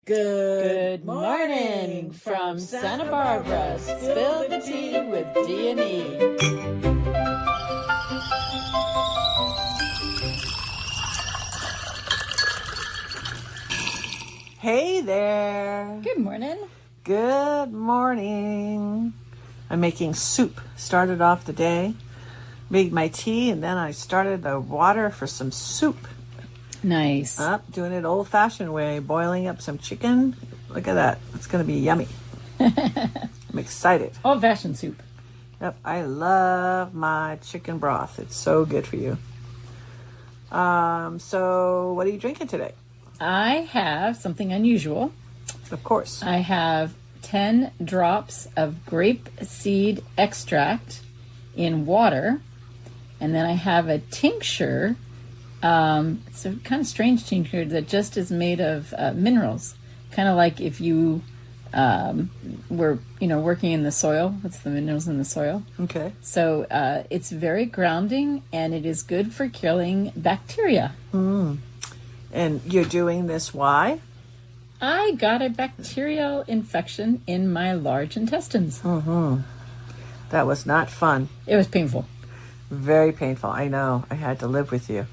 Good morning from Santa Barbara. Spill the tea with D&E. Hey there. Good morning. Good morning. I'm making soup. Started off the day, made my tea, and then I started the water for some soup. Nice. Doing it old-fashioned way, boiling up some chicken. Look at that. It's going to be yummy. I'm excited. Old-fashioned soup. Yep, I love my chicken broth. It's so good for you. So what are you drinking today? I have something unusual. Of course. I have 10 drops of grape seed extract in water, and then I have a tincture. It's a kind of strange tincture that just is made of minerals, kind of like if you were, working in the soil. What's the minerals in the soil? Okay. So it's very grounding, and it is good for killing bacteria. And you're doing this why? I got a bacterial infection in my large intestines. That was not fun. It was painful. Very painful. I know. I had to live with you.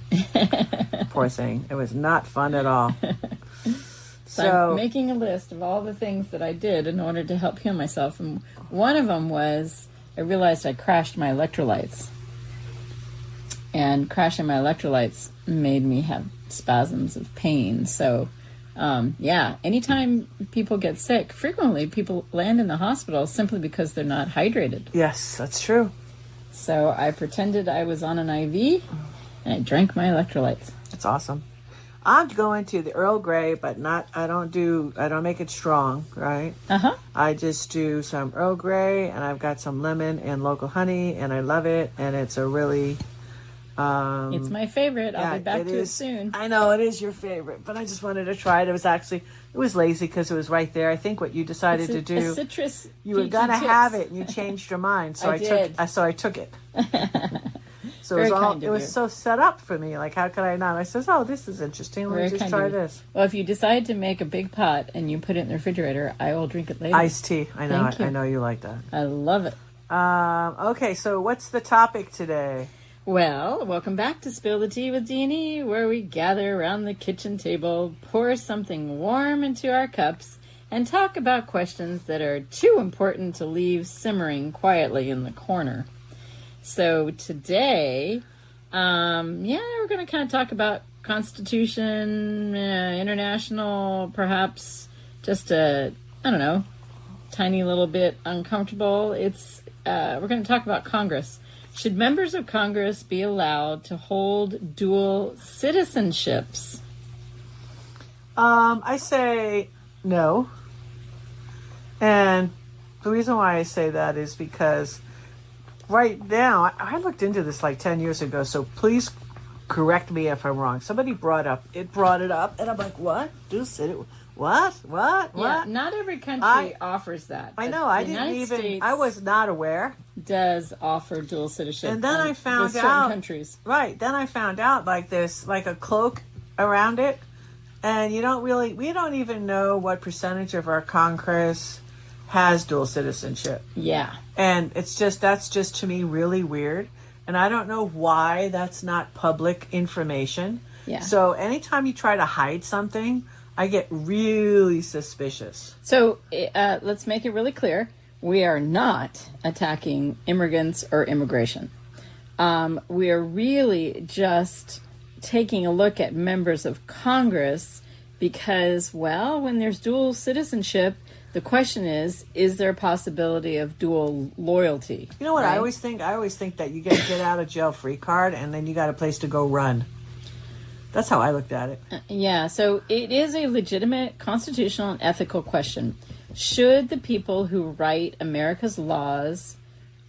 Poor thing. It was not fun at all. So I'm making a list of all the things that I did in order to help heal myself. And one of them was I realized I crashed my electrolytes. And crashing my electrolytes made me have spasms of pain. So, anytime people get sick, frequently people land in the hospital simply because they're not hydrated. Yes, that's true. So I pretended I was on an IV, and I drank my electrolytes. That's awesome. I'm going to the Earl Grey, but I don't make it strong, right? I just do some Earl Grey, and I've got some lemon and local honey, and I love it, and it's a really... it's my favorite. I'll be back to it soon. I know it is your favorite, but I just wanted to try it. It was lazy because it was right there. I think what you decided to do, a citrus you were gonna have it, and you changed your mind. So I took it. So it was so set up for me. Like, how could I not? I says, "Oh, this is interesting. Let me just try this." Well, if you decide to make a big pot and you put it in the refrigerator, I will drink it later. Iced tea. I know. I know you like that. I love it. Okay, so what's the topic today? Well, welcome back to Spill the Tea with D&E, where we gather around the kitchen table, pour something warm into our cups, and talk about questions that are too important to leave simmering quietly in the corner. So today, we're going to kind of talk about Constitution, international, perhaps just tiny little bit uncomfortable. We're going to talk about Congress. Should members of Congress be allowed to hold dual citizenships? I say no. And the reason why I say that is because right now, I looked into this like 10 years ago, so please correct me if I'm wrong. Somebody brought it up, and I'm like, what? Dual citizenship? What? Yeah, not every country offers that. I know. I was not aware. Does offer dual citizenship. And then I found out. Certain countries. Right. Then I found out like there's like a cloak around it. And we don't even know what percentage of our Congress has dual citizenship. Yeah. And that's just to me really weird. And I don't know why that's not public information. Yeah. So anytime you try to hide something, I get really suspicious. So let's make it really clear. We are not attacking immigrants or immigration. We are really just taking a look at members of Congress because, when there's dual citizenship, the question is there a possibility of dual loyalty? You know what right? I always think? I always think that you get a get out of jail free card and then you got a place to go run. That's how I looked at it. So it is a legitimate constitutional and ethical question. Should the people who write America's laws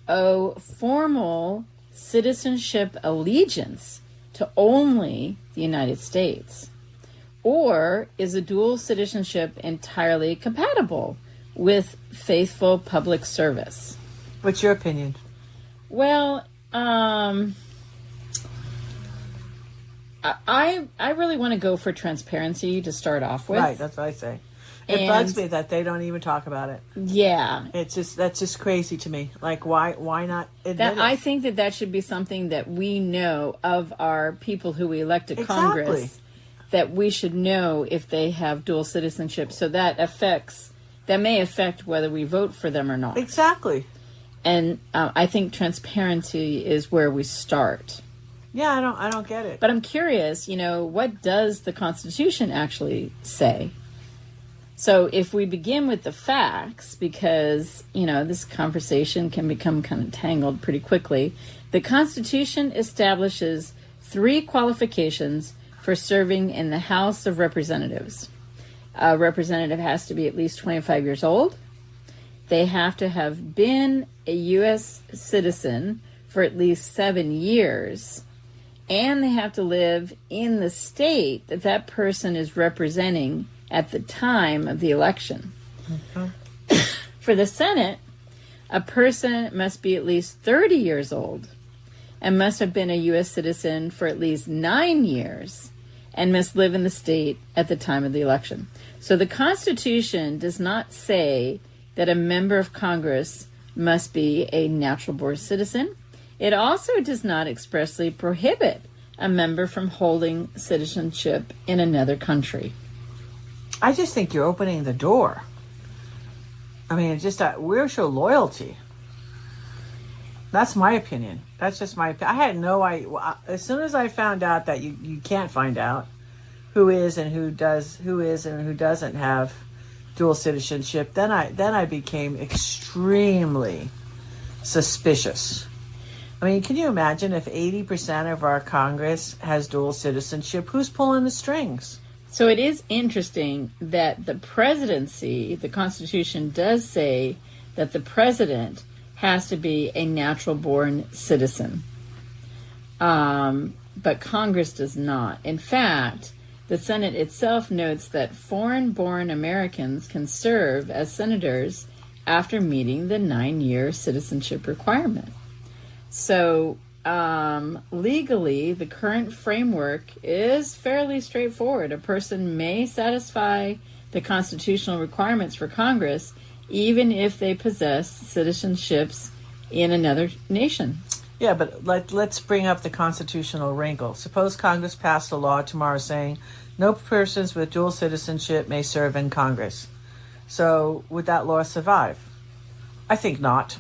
owe formal citizenship allegiance to only the United States? Or is a dual citizenship entirely compatible with faithful public service? What's your opinion? Well, I really want to go for transparency to start off with. Right, that's what I say. It bugs me that they don't even talk about it. Yeah. That's just crazy to me. Like, why not admit That it? I think that should be something that we know of our people who we elect to Congress, that we should know if they have dual citizenship. So that may affect whether we vote for them or not. Exactly. And I think transparency is where we start. Yeah, I don't get it. But I'm curious, what does the Constitution actually say? So if we begin with the facts, because, this conversation can become kind of tangled pretty quickly, the Constitution establishes 3 qualifications for serving in the House of Representatives. A representative has to be at least 25 years old. They have to have been a U.S. citizen for at least 7 years. And they have to live in the state that person is representing at the time of the election. Mm-hmm. For the Senate, a person must be at least 30 years old and must have been a U.S. citizen for at least 9 years and must live in the state at the time of the election. So the Constitution does not say that a member of Congress must be a natural-born citizen. It also does not expressly prohibit a member from holding citizenship in another country. I just think you're opening the door. I mean, we're show loyalty. That's my opinion. That's just my opinion. I had no idea. As soon as I found out that you can't find out who is and who doesn't have dual citizenship, then I became extremely suspicious. I mean, can you imagine if 80% of our Congress has dual citizenship? Who's pulling the strings? So it is interesting that the presidency, the Constitution does say that the president has to be a natural-born citizen. But Congress does not. In fact, the Senate itself notes that foreign-born Americans can serve as senators after meeting the 9-year citizenship requirement. So legally, the current framework is fairly straightforward. A person may satisfy the constitutional requirements for Congress even if they possess citizenships in another nation. Yeah, but let's bring up the constitutional wrinkle. Suppose Congress passed a law tomorrow saying no persons with dual citizenship may serve in Congress. So would that law survive? I think not.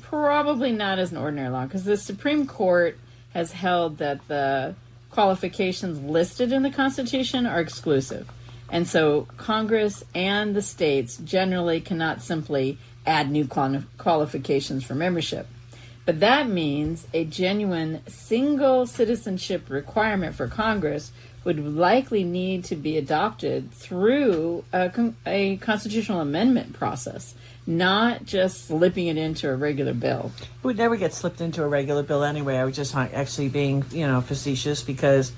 Probably not as an ordinary law, because the Supreme Court has held that the qualifications listed in the Constitution are exclusive. And so Congress and the states generally cannot simply add new qualifications for membership. But that means a genuine single citizenship requirement for Congress would likely need to be adopted through a constitutional amendment process, not just slipping it into a regular bill. It would never get slipped into a regular bill anyway. I was just actually being, facetious, because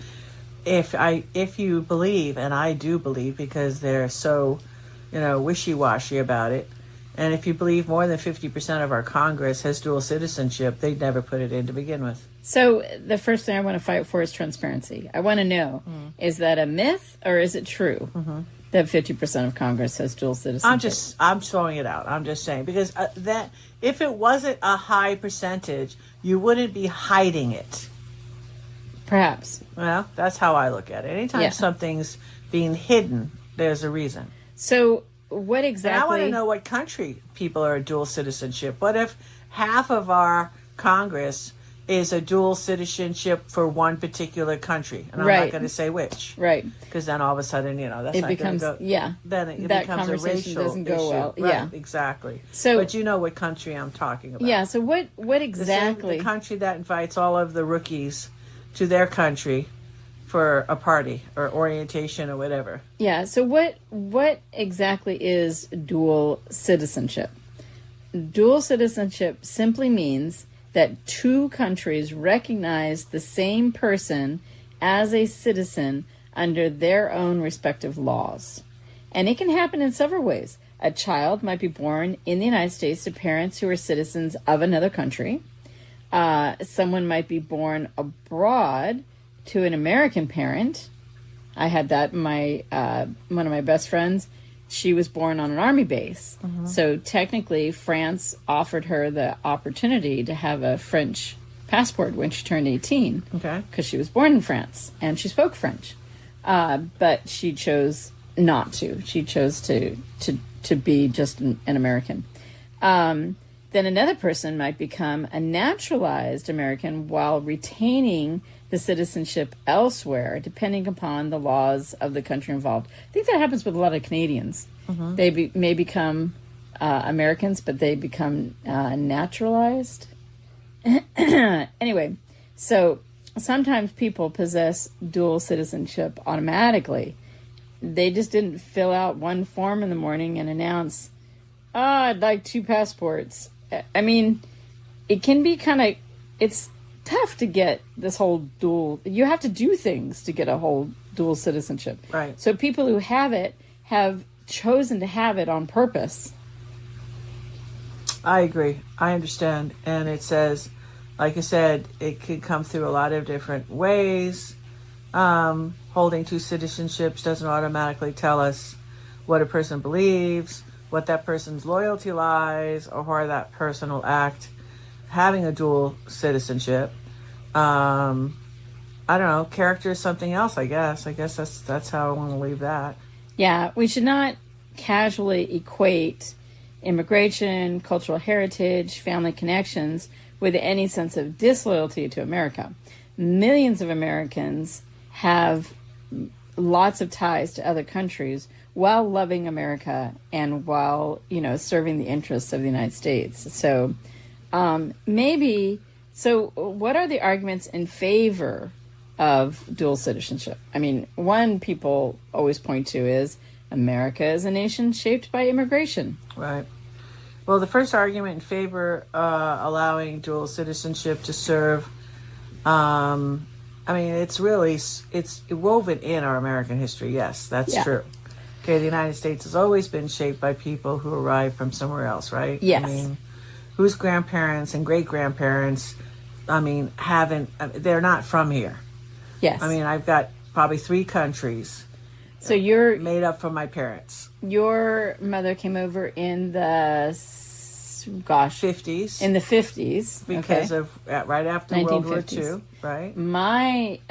if you believe, and I do believe, because they're so, wishy-washy about it, and if you believe more than 50% of our Congress has dual citizenship, they'd never put it in to begin with. So the first thing I want to fight for is transparency. I want to know, is that a myth or is it true that 50% of Congress has dual citizenship? I'm throwing it out. I'm just saying, because that if it wasn't a high percentage, you wouldn't be hiding it. Perhaps. Well, that's how I look at it. Anytime something's being hidden, there's a reason. So what exactly... And I want to know what country people are dual citizenship. What if half of our Congress is a dual citizenship for one particular country? And I'm not going to say which. Right. Because then all of a sudden, that's it not becomes, going to go... Yeah. Then it that becomes a conversation racial doesn't go issue. well. Right, yeah. exactly. So, but you know what country I'm talking about. Yeah, so what exactly... The country that invites all of the rookies to their country for a party or orientation or whatever. Yeah, so what exactly is dual citizenship? Dual citizenship simply means that two countries recognize the same person as a citizen under their own respective laws. And it can happen in several ways. A child might be born in the United States to parents who are citizens of another country. Someone might be born abroad to an American parent. I had that. One of my best friends she was born on an army base. So technically, France offered her the opportunity to have a French passport when she turned 18. Okay. Because she was born in France and she spoke French. But she chose not to. She chose to be just an American. Then another person might become a naturalized American while retaining the citizenship elsewhere, depending upon the laws of the country involved. I think that happens with a lot of Canadians. They may become Americans, but they become naturalized. Anyway, so sometimes people possess dual citizenship automatically. They just didn't fill out one form in the morning and announce, I'd like 2 passports. I mean, it can be it's tough to get this whole dual, you have to do things to get a whole dual citizenship. Right. So people who have it have chosen to have it on purpose. I agree. I understand. And it says, like I said, it could come through a lot of different ways. Holding 2 citizenships doesn't automatically tell us what a person believes, what that person's loyalty lies, or how that person will act having a dual citizenship. I don't know. Character is something else, I guess. That's how I want to leave that. Yeah, we should not casually equate immigration, cultural heritage, family connections with any sense of disloyalty to America. Millions of Americans have lots of ties to other countries while loving America and while, serving the interests of the United States. So what are the arguments in favor of dual citizenship? I mean, one people always point to is America is a nation shaped by immigration. Right. Well, the first argument in favor allowing dual citizenship to serve, it's woven in our American history. Yes, that's true. Okay, the United States has always been shaped by people who arrived from somewhere else, right? Yes. Whose grandparents and great-grandparents, they're not from here. Yes. I've got probably 3 countries. So you're made up from my parents. Your mother came over in the 50s. In the 50s, because of right after 1950s. World War II, right? My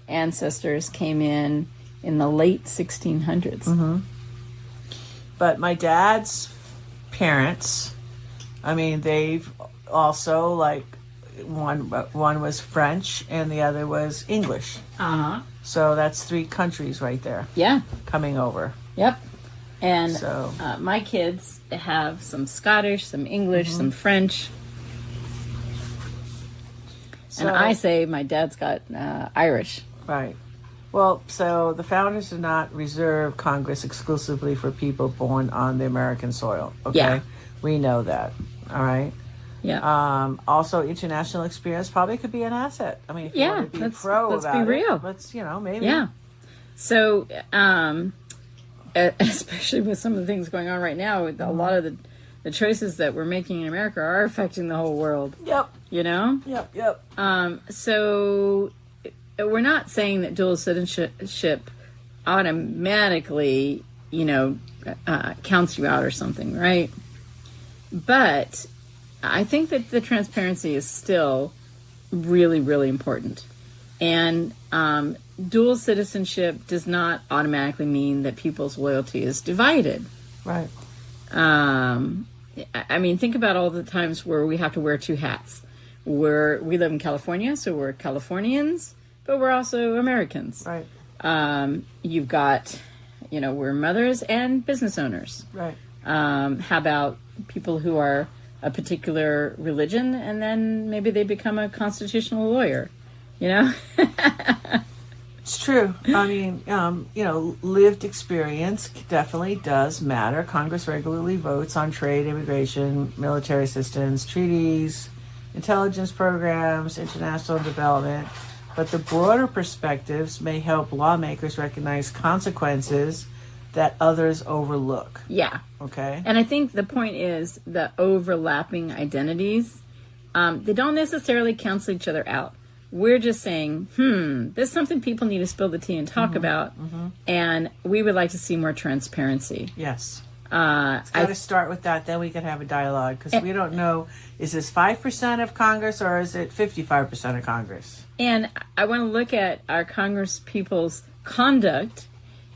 ancestors came in the late 1600s. But my dad's parents, they've also one was French and the other was English. So that's 3 countries right there. Yeah. Coming over. Yep. And so, my kids have some Scottish, some English, some French. So, and I say my dad's got Irish. Right. Well, so the founders did not reserve Congress exclusively for people born on the American soil. Okay. Yeah. We know that. All right. Yeah. Also, international experience probably could be an asset. If you want to be pro let's about be real. it, let's maybe. Yeah. So, especially with some of the things going on right now, with a lot of the choices that we're making in America are affecting the whole world. Yep. Yep. So we're not saying that dual citizenship automatically, counts you out or something, right? But I think that the transparency is still really, really important. And dual citizenship does not automatically mean that people's loyalty is divided. Right. Think about all the times where we have to wear 2 hats. We live in California, so we're Californians, but we're also Americans. Right. You've got, we're mothers and business owners. Right. How about people who are a particular religion and then maybe they become a constitutional lawyer, It's true. Lived experience definitely does matter. Congress regularly votes on trade, immigration, military assistance, treaties, intelligence programs, international development. But the broader perspectives may help lawmakers recognize consequences that others overlook. Yeah. Okay. And I think the point is the overlapping identities, they don't necessarily cancel each other out. We're just saying, this is something people need to spill the tea and talk about, and we would like to see more transparency. Yes. It's got to start with that, then we can have a dialogue, because we don't know, is this 5% of Congress or is it 55% of Congress? And I want to look at our Congress people's conduct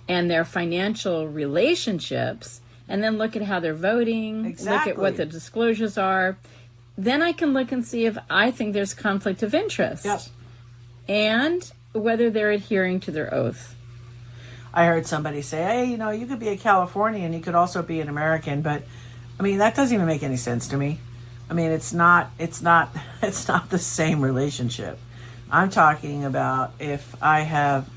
and their financial relationships, and then look at how they're voting, look at what the disclosures are. Then I can look and see if I think there's conflict of interest. Yep. And whether they're adhering to their oath. I heard somebody say, hey, you could be a Californian, you could also be an American, but I mean, that doesn't even make any sense to me. I mean, it's not the same relationship. I'm talking about if I have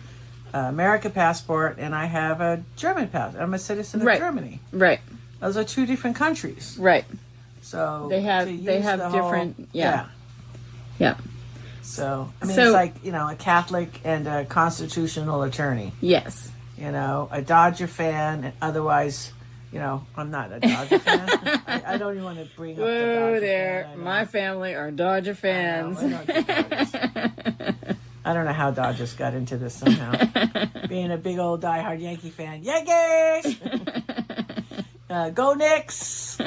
an American passport and I have a German passport. I'm a citizen of Germany. Right. Those are two different countries. Right. So they have different, yeah. So, I mean, it's like, a Catholic and a constitutional attorney. Yes. A Dodger fan, otherwise, I'm not a Dodger fan. I don't even want to bring up the Dodger there. fan. My family are Dodger fans. I don't know how Dodgers got into this somehow. Being a big old diehard Yankee fan. Yankees! Go Knicks!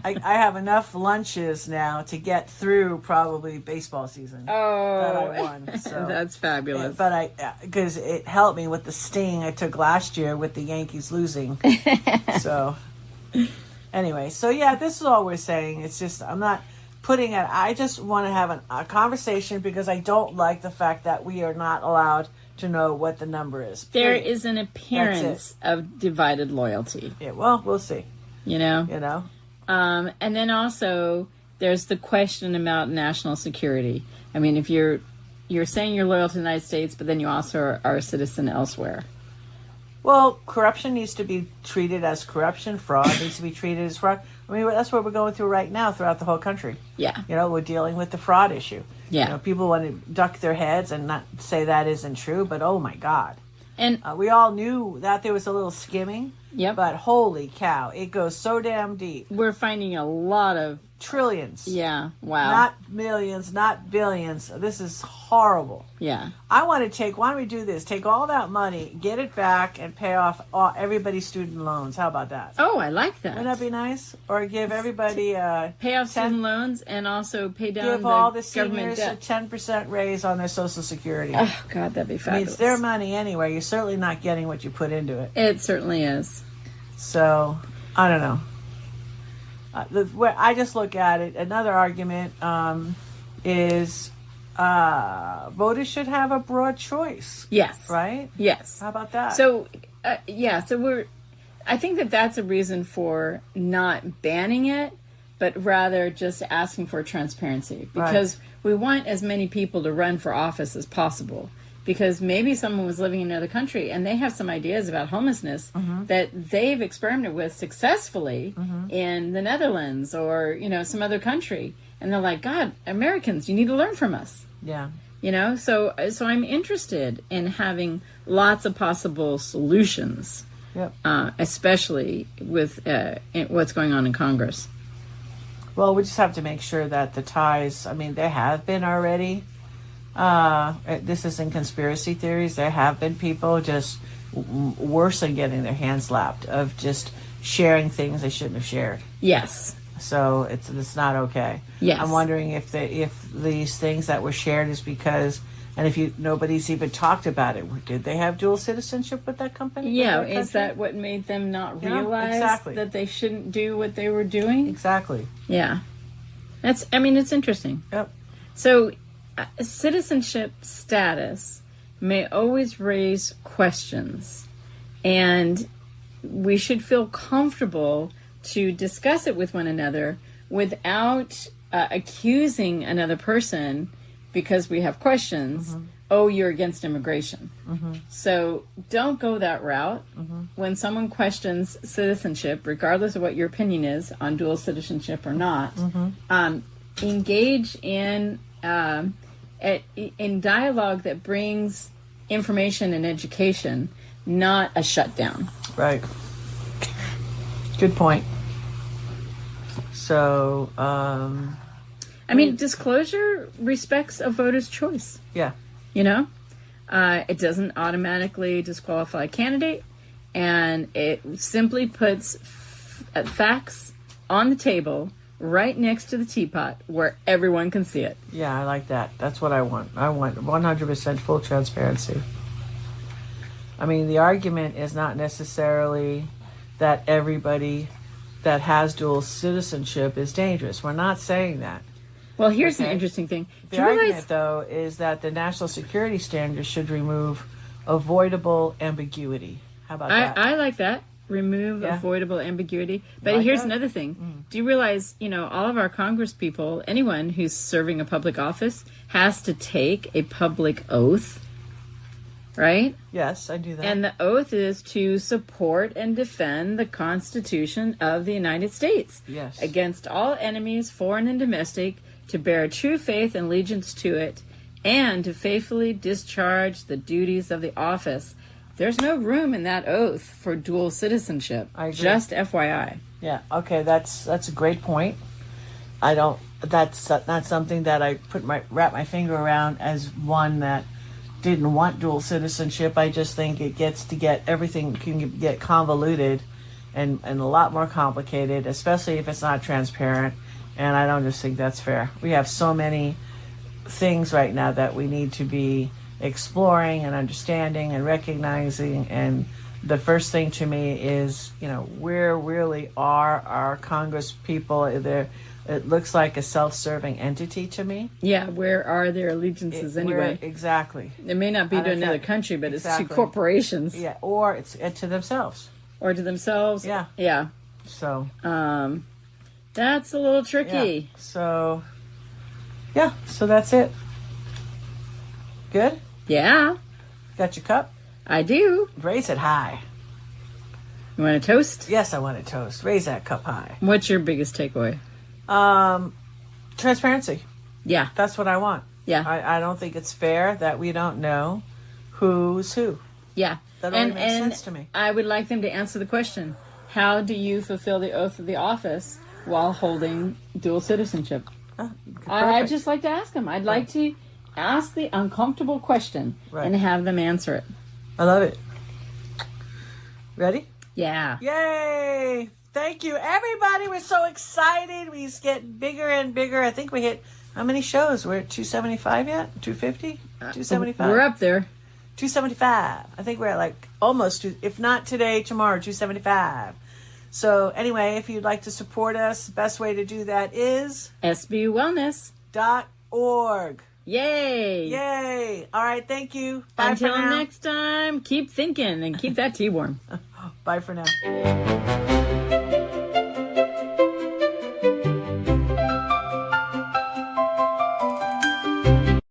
I have enough lunches now to get through probably baseball season. Oh, that I won. So. That's fabulous. But because it helped me with the sting I took last year with the Yankees losing. So, anyway, this is all we're saying. It's just, I'm not putting it, I just want to have a conversation, because I don't like the fact that we are not allowed to know what the number is. There is an appearance of divided loyalty. Yeah, well, we'll see. And then also there's the question about national security. I mean, if you're saying you're loyal to the United States, but then you also are a citizen elsewhere. Well, corruption needs to be treated as corruption. Fraud needs to be treated as fraud. I mean, that's what we're going through right now throughout the whole country. Yeah. We're dealing with the fraud issue. Yeah. People want to duck their heads and not say that isn't true, but oh my God. And we all knew that there was a little skimming. Yep. But holy cow, it goes so damn deep. We're finding a lot of trillions. Yeah. Wow. Not millions, not billions. This is horrible. Yeah. Why don't we do this? Take all that money, get it back, and pay off everybody's student loans. How about that? Oh, I like that. Wouldn't that be nice? Or give everybody pay off student loans and also pay down give all the government seniors debt. a 10% raise on their Social Security. Oh God, that'd be fabulous. I mean, it's their money anyway. You're certainly not getting what you put into it. It certainly is. So, I don't know. I just look at it. Another argument is voters should have a broad choice. Yes. Right? Yes. How about that? So, I think that's a reason for not banning it, but rather just asking for transparency, because we want as many people to run for office as possible. Because maybe someone was living in another country and they have some ideas about homelessness that they've experimented with successfully in the Netherlands or, some other country. And they're like, God, Americans, you need to learn from us. Yeah. So I'm interested in having lots of possible solutions, especially with what's going on in Congress. Well, we just have to make sure that the ties, there have been already. This isn't conspiracy theories. There have been people just worse than getting their hands slapped of just sharing things they shouldn't have shared. Yes. So it's not okay. Yes. I'm wondering if these things that were shared is because, and if nobody's even talked about it. Did they have dual citizenship with that company? Yeah. Is that what made them not realize that they shouldn't do what they were doing? Exactly. Yeah. It's interesting. Yep. So, citizenship status may always raise questions, and we should feel comfortable to discuss it with one another without accusing another person because we have questions. Oh, you're against immigration. So don't go that route. When someone questions citizenship, regardless of what your opinion is on dual citizenship or not, engage in dialogue that brings information and education, not a shutdown. Right. Good point. So, I mean, disclosure respects a voter's choice. Yeah. You know, it doesn't automatically disqualify a candidate, and it simply puts facts on the table right next to the teapot where everyone can see it. Yeah, I like that. That's what I want. I want 100% full transparency. I mean, the argument is not necessarily that everybody that has dual citizenship is dangerous. We're not saying that. Well, here's an interesting thing. The argument, though, is that the national security standards should remove avoidable ambiguity. How about that? I like that. Remove avoidable ambiguity. But here's another thing. Do you realize, all of our Congress people, anyone who's serving a public office, has to take a public oath, right? Yes, I do that. And the oath is to support and defend the Constitution of the United States. Yes. Against all enemies, foreign and domestic, to bear true faith and allegiance to it, and to faithfully discharge the duties of the office. There's no room in that oath for dual citizenship. I agree. Just FYI. Yeah. Okay. That's a great point. That's not something that I wrap my finger around as one that didn't want dual citizenship. I just think everything can get convoluted and a lot more complicated, especially if it's not transparent. And I don't just think that's fair. We have so many things right now that we need to be exploring and understanding and recognizing. And the first thing to me is, where really are our Congress people? It looks like a self-serving entity to me. Yeah, where are their allegiances anyway? Exactly. It may not be to another country, but it's to corporations. Yeah, or it's to themselves. Or to themselves. Yeah. Yeah. So. That's a little tricky. Yeah. So that's it. Good? Yeah. Got your cup? I do. Raise it high. You want a toast? Yes, I want a toast. Raise that cup high. What's your biggest takeaway? Transparency. Yeah. That's what I want. Yeah. I don't think it's fair that we don't know who's who. Yeah. That only makes sense to me. I would like them to answer the question. How do you fulfill the oath of the office while holding dual citizenship? I'd just like to ask them. I'd like to ask the uncomfortable question and have them answer it. I love it. Ready? Yeah. Yay! Thank you, everybody. We're so excited. We just get bigger and bigger. I think we hit, how many shows? We're at 275 yet? 250? 275? We're up there. 275. I think we're at almost, if not today, tomorrow, 275. So anyway, if you'd like to support us, the best way to do that is sbwellness.org. Yay! Yay! All right, thank you. Bye Until for now. next time, keep thinking and keep that tea warm. Bye for now.